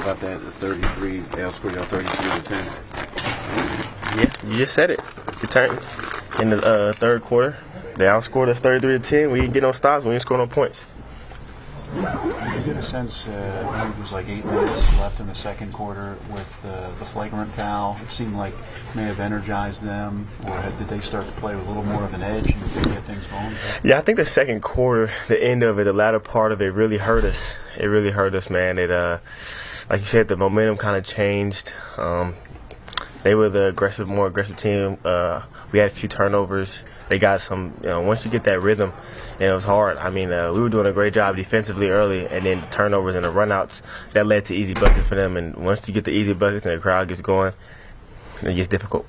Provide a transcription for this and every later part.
About that, the 33, they outscored y'all 33-10. Yeah, you just said it. Return in the third quarter. They outscored us 33-10. We didn't get no stops. We didn't score no points. Did you get a sense, I think it was like 8 minutes left in the second quarter with the flagrant foul? It seemed like it may have energized them, or did they start to play with a little more of an edge and get things going? Yeah, I think the second quarter, the end of it, the latter part of it really hurt us. It really hurt us, man. It, like you said, the momentum kind of changed. They were the more aggressive team. We had a few turnovers. They got some, once you get that rhythm, and it was hard. I mean, we were doing a great job defensively early, and then the turnovers and the runouts, that led to easy buckets for them. And once you get the easy buckets and the crowd gets going, it gets difficult.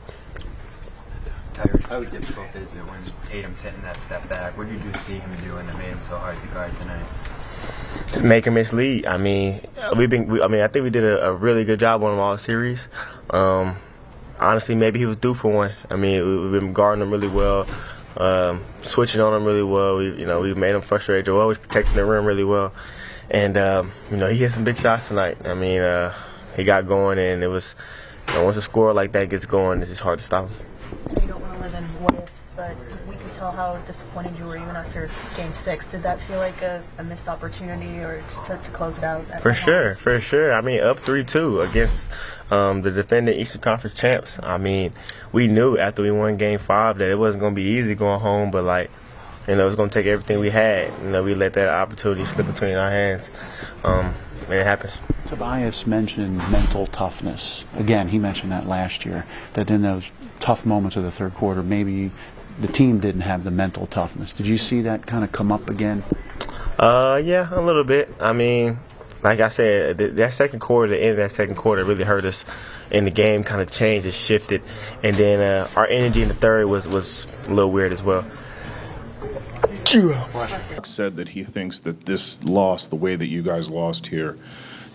Tyrese, how difficult is it when Tatum's hitting that step back? What did you see him doing that made him so hard to guard tonight? Make him mislead. I mean, I think we did a really good job on him all series. Honestly, maybe he was due for one. I mean, we've been guarding him really well, switching on him really well. We made him frustrated. Joel was protecting the rim really well, and he hit some big shots tonight. I mean, he got going, and it was once a scorer like that gets going, it's just hard to stop him. You don't want to live in what ifs, but we can tell how disappointed you were even after Game 6. Did that feel like a missed opportunity, or just to close it out? For sure. I mean, up 3-2 against the defending Eastern Conference champs. I mean, we knew after we won Game 5 that it wasn't going to be easy going home, but it was going to take everything we had. We let that opportunity slip between our hands, and it happens. Tobias mentioned mental toughness. Again, he mentioned that last year, that in those tough moments of the third quarter, maybe the team didn't have the mental toughness. Did you see that kind of come up again? Yeah, a little bit. I mean, like I said, that second quarter, the end of that second quarter really hurt us, and the game kind of changed and shifted. And then our energy in the third was a little weird as well. Said that he thinks that this loss, the way that you guys lost here,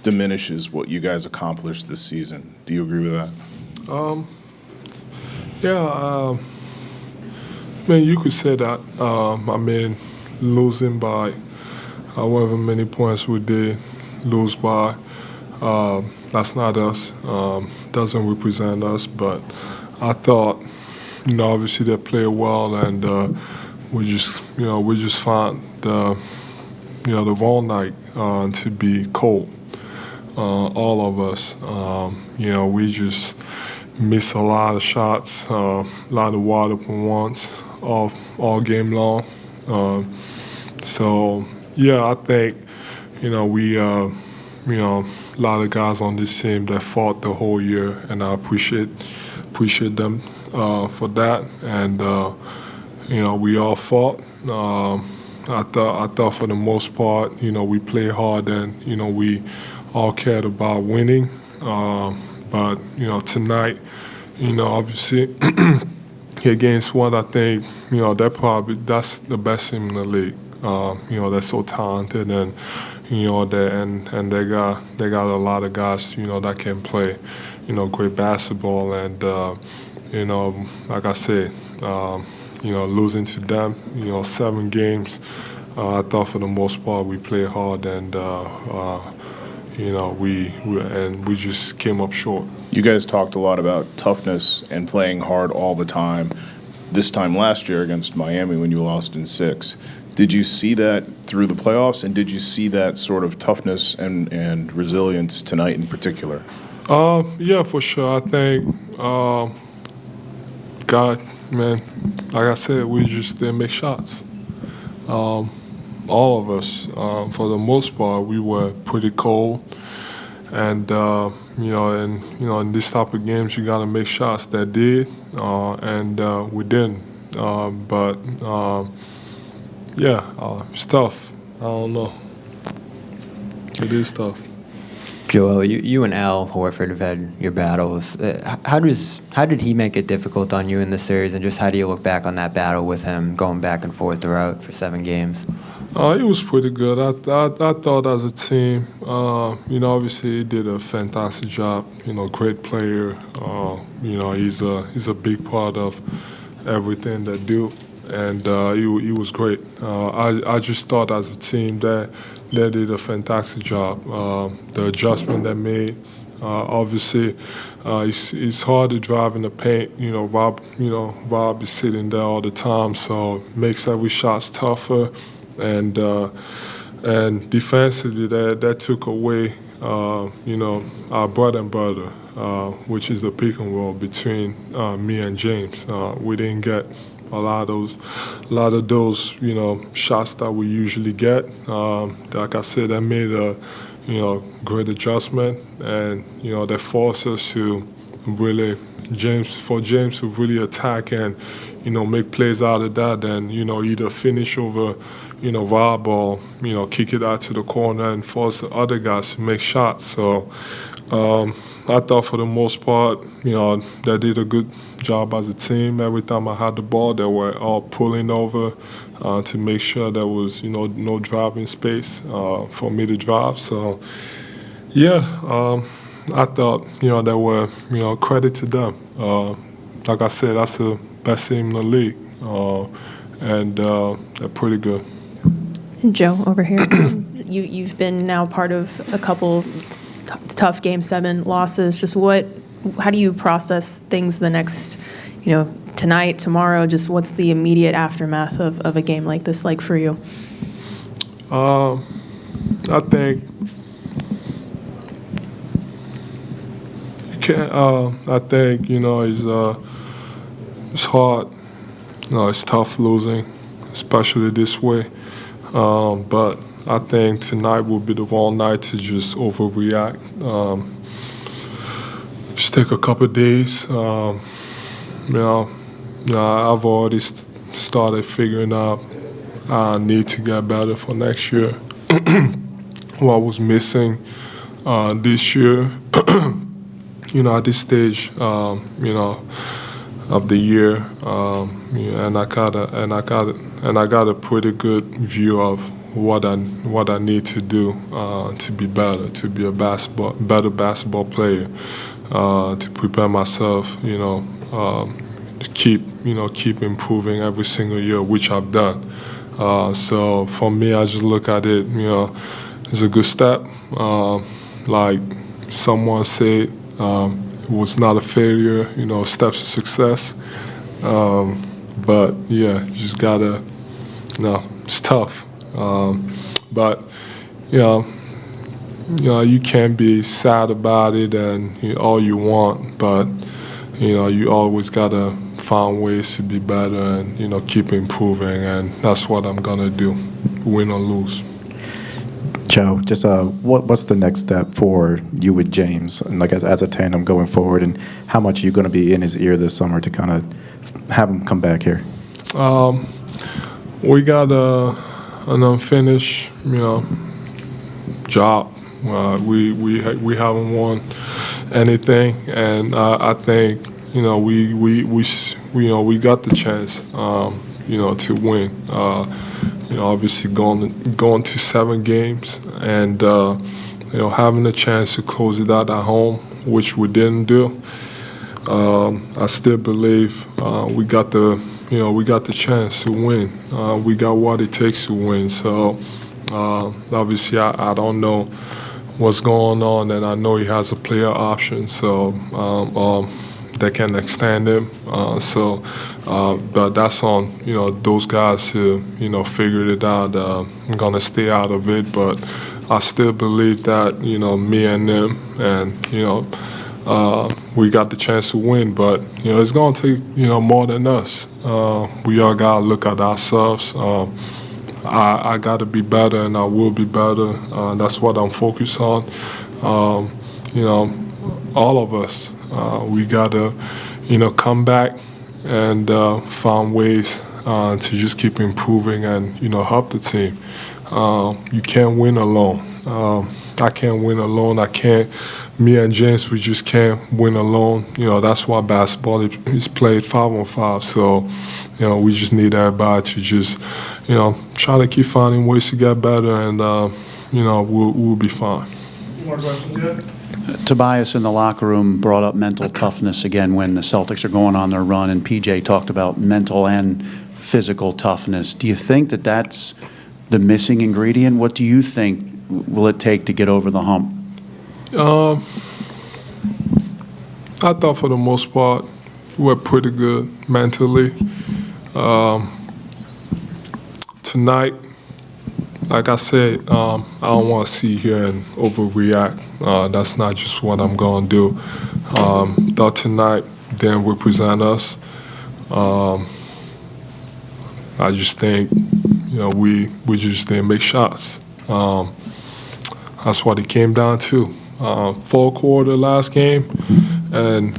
diminishes what you guys accomplished this season. Do you agree with that? Yeah, you could say that. Losing by however many points we did lose by, that's not us. Doesn't represent us. But I thought, obviously they played well, and we just found the wrong night to be cold. All of us, we just missed a lot of shots, a lot of wide open ones all game long. I think we a lot of guys on this team that fought the whole year, and I appreciate them for that. And we all fought. I thought for the most part, we played hard, and we all cared about winning. But tonight, obviously against what I think, that's the best team in the league. They're so talented, and they got a lot of guys, that can play, great basketball. And like I said, losing to them, 7 games. I thought for the most part we played hard, and we just came up short. You guys talked a lot about toughness and playing hard all the time. This time last year against Miami when you lost in 6. Did you see that through the playoffs, and did you see that sort of toughness and resilience tonight in particular? Yeah, for sure. I think, God, man, like I said, we just didn't make shots. All of us, for the most part, we were pretty cold. And, in this type of games, you got to make shots. That did, and we didn't. It's tough. I don't know. It is tough. Joel, you and Al Horford have had your battles. How did he make it difficult on you in this series, and just how do you look back on that battle with him going back and forth throughout for 7 games? It was pretty good. I thought as a team, obviously he did a fantastic job. Great player. He's a big part of everything they do, and he was great. I just thought as a team that they did a fantastic job. The adjustment they made, obviously, it's hard to drive in the paint. Rob is sitting there all the time, so it makes every shot tougher. And defensively, that took away, our bread and butter, which is the pick and roll between me and James. We didn't get a lot of those, shots that we usually get. Like I said, that made a, great adjustment, and that forced us to really James to really attack and make plays out of that, and either finish over Rob or kick it out to the corner and force the other guys to make shots. So I thought for the most part, they did a good job as a team. Every time I had the ball, they were all pulling over to make sure there was, no driving space for me to drive. So, yeah, I thought, they were, credit to them. Like I said, that's the best team in the league, and they're pretty good. Joe, over here. You've been now part of a couple tough Game 7 losses. Just how do you process things the next, tonight, tomorrow? Just what's the immediate aftermath of a game like this like for you? I think you can't. I think it's hard. It's tough losing, especially this way. But I think tonight will be the wrong night to just overreact. Just take a couple of days. I've already started figuring out I need to get better for next year. What I was missing this year, at this stage, of the year, and I got a pretty good view of what I need to do to be better, to be a better basketball player, to prepare myself, to keep improving every single year, which I've done. So for me, I just look at it, it's a good step. Like someone said, it was not a failure, steps to success. But yeah, you just gotta, it's tough. But you can't be sad about it and all you want, but you always gotta find ways to be better and keep improving, and that's what I'm gonna do, win or lose. Joe, just what's the next step for you with James, and like as a tandem going forward, and how much are you going to be in his ear this summer to kind of have him come back here? We got an unfinished, job. We haven't won anything, and I think we got the chance, to win. Obviously going to 7 games and having a chance to close it out at home, which we didn't do. I still believe we got the chance to win. We got what it takes to win. So obviously I don't know what's going on, and I know he has a player option, so they can extend him. But that's on those guys who figured it out. I'm gonna stay out of it, but I still believe that me and them, and we got the chance to win. But it's gonna take more than us. We all gotta look at ourselves. I gotta be better, and I will be better. That's what I'm focused on. All of us. We gotta, come back and find ways to just keep improving and help the team. You can't win alone. I can't win alone. Me and James, we just can't win alone. That's why basketball is played 5-on-5. So, we just need everybody to just, try to keep finding ways to get better, and we'll be fine. More questions yet? Tobias in the locker room brought up mental toughness again when the Celtics are going on their run, and PJ talked about mental and physical toughness. Do you think that that's the missing ingredient? What do you think will it take to get over the hump? I thought for the most part we're pretty good mentally. Tonight, like I said, I don't want to sit here and overreact. That's not just what I'm going to do. Thought tonight didn't represent us. I just think, we just didn't make shots. That's what it came down to. Full quarter last game, and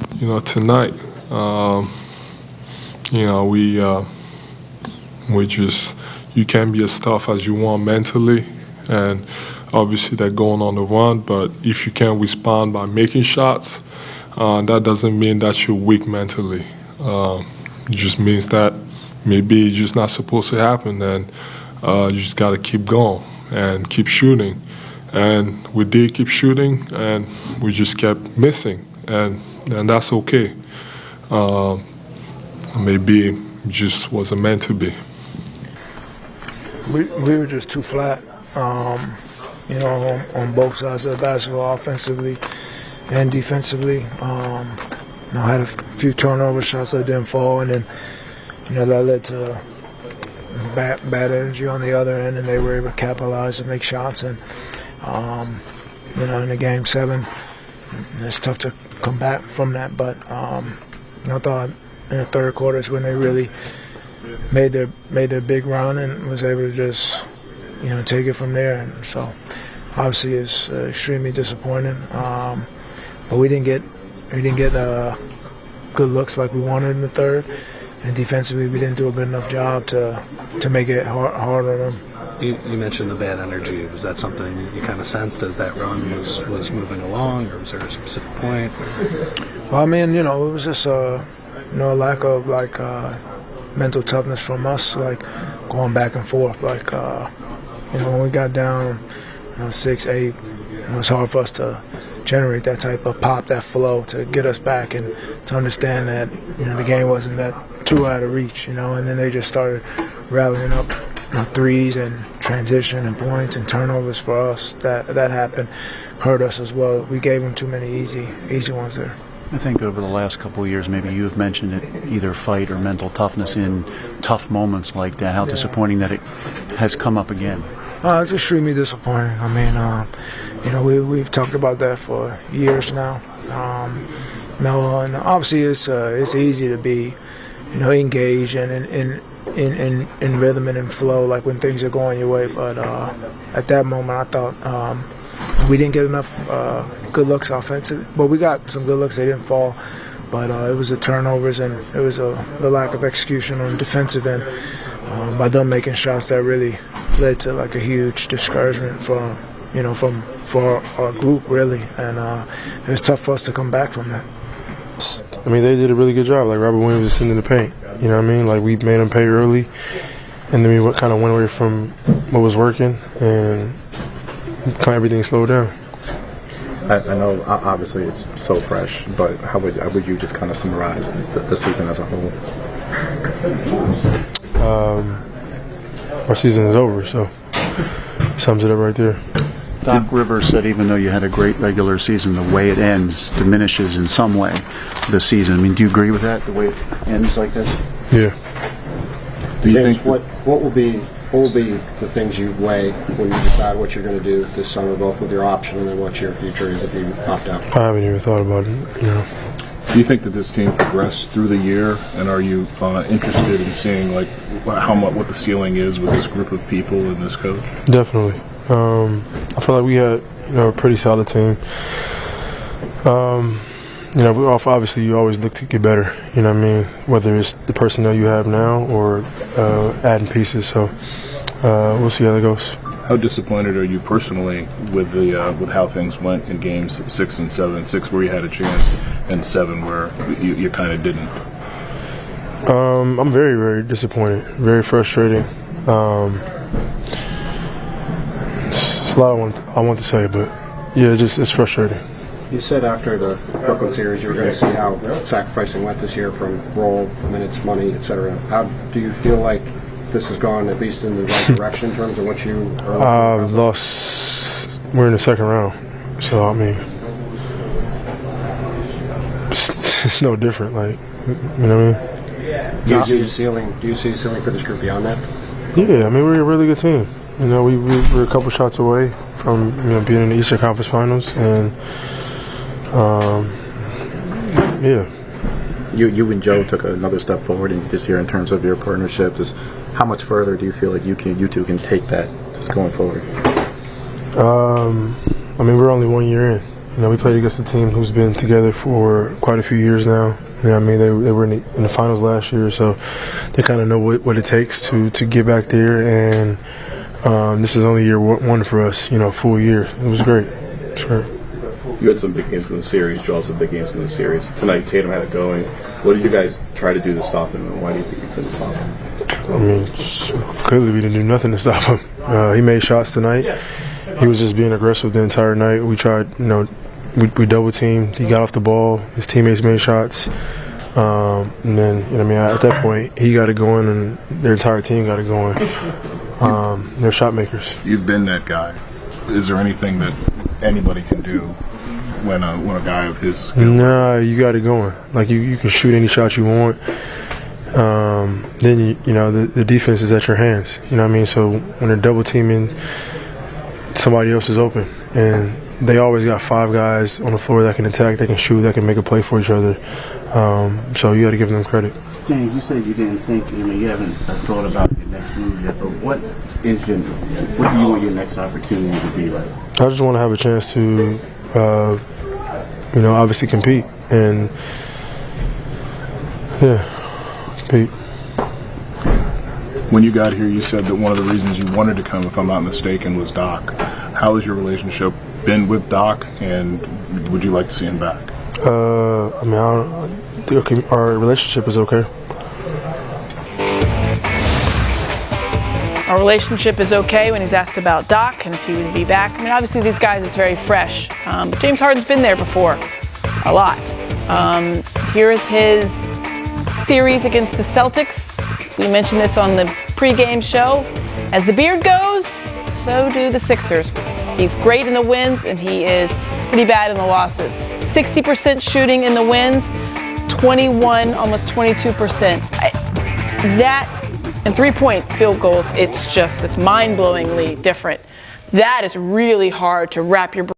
tonight, we just, you can't be as tough as you want mentally, and obviously they're going on the run. But if you can't respond by making shots, that doesn't mean that you're weak mentally. It just means that maybe it's just not supposed to happen, and you just got to keep going and keep shooting. And we did keep shooting, and we just kept missing, and that's okay. Maybe it just wasn't meant to be. We were just too flat, on both sides of the basketball, offensively and defensively. I had a few turnover shots that didn't fall, and then that led to bad energy on the other end, and they were able to capitalize and make shots. And in the game 7, it's tough to come back from that. But I thought in the third quarter is when they really made their big run and was able to just take it from there. And so obviously it's extremely disappointing. But we didn't get good looks like we wanted in the third, and defensively we didn't do a good enough job to make it hard on them. You mentioned the bad energy. Was that something you kind of sensed as that run was moving along, or was there a specific point? Well, I mean, it was just a lack of mental toughness from us, going back and forth. When we got down 6-8, it was hard for us to generate that type of pop, that flow, to get us back and to understand that the game wasn't that too out of reach. And then they just started rallying up threes and transition and points and turnovers for us. That happened, hurt us as well. We gave them too many easy ones there. I think over the last couple of years, maybe you've mentioned it, either fight or mental toughness in tough moments like that. How disappointing that it has come up again. It's extremely disappointing. I mean, we've talked about that for years now. And obviously it's easy to be, engaged and in rhythm and in flow, like when things are going your way. But at that moment, I thought we didn't get enough good looks offensively. But we got some good looks; they didn't fall. But it was the turnovers and it was the lack of execution on the defensive end by them making shots that really led to a huge discouragement for our group, really. And it was tough for us to come back from that. I mean, they did a really good job. Robert Williams was sitting in the paint. You know what I mean? We made them pay early, and then we kind of went away from what was working, and kind of everything slowed down. I know obviously it's so fresh, but how would you just kind of summarize the season as a whole? Our season is over, so sums it up right there. Doc Rivers said even though you had a great regular season, the way it ends diminishes in some way the season. I mean, do you agree with that, the way it ends like this? Yeah. Do you think what will be the things you weigh when you decide what you're going to do this summer, both with your option and then what your future is if you opt out? I haven't even thought about it. Do you think that this team progressed through the year, and are you interested in seeing what the ceiling is with this group of people and this coach? Definitely. I feel like we had a pretty solid team. Obviously you always look to get better. You know what I mean? Whether it's the personnel you have now or adding pieces. So we'll see how that goes. How disappointed are you personally with with how things went in games 6 and 7? 6 where you had a chance, and 7 where you kind of didn't. I'm very, very disappointed. Very frustrating. It's a lot I want to say, but yeah, it's frustrating. You said after the Brooklyn series you were going to see how sacrificing went this year from role, minutes, money, etc. How do you feel like this has gone at least in the right direction in terms of what you are? Lost. We're in the second round, so I mean, it's no different. Like, you know what I mean? Do you see a ceiling? Do you see a ceiling for this group beyond that? Yeah, I mean, we're a really good team. You know, we're a couple shots away from being in the Eastern Conference Finals, and yeah. You and Joe took another step forward this year in terms of your partnership. Just how much further do you feel like you two can take that just going forward? I mean, we're only 1 year in. You know, we played against a team who's been together for quite a few years now. You know, I mean, they were in the finals last year, so they kind of know what it takes to get back there. And this is only year one for us. You know, full year. It was great. It's great. You had some big games in the series. Joel had some big games in the series. Tonight, Tatum had it going. What did you guys try to do to stop him, and why do you think you couldn't stop him? I mean, clearly we didn't do nothing to stop him. He made shots tonight. He was just being aggressive the entire night. We tried, we double teamed. He got off the ball. His teammates made shots. And then, at that point, he got it going, and their entire team got it going. They're shot makers. You've been that guy. Is there anything that anybody can do when a guy of his skill? Nah, you got it going. Like, you can shoot any shot you want. Then, the defense is at your hands. You know what I mean? So when they're double teaming, somebody else is open. And they always got 5 guys on the floor that can attack, that can shoot, that can make a play for each other. So you got to give them credit. James, you said you didn't think, you haven't thought about your next move yet, but what do you want your next opportunity to be like? I just want to have a chance to, obviously compete. And, compete. When you got here, you said that one of the reasons you wanted to come, if I'm not mistaken, was Doc. How has your relationship been with Doc, and would you like to see him back? Our relationship is okay. Our relationship is okay when he's asked about Doc and if he would be back. I mean, obviously these guys, it's very fresh. But James Harden's been there before, a lot. Here is his series against the Celtics. We mentioned this on the pregame show. As the beard goes, so do the Sixers. He's great in the wins, and he is pretty bad in the losses. 60% shooting in the wins, 21, almost 22%. That and 3-point field goals, it's mind-blowingly different. That is really hard to wrap your brain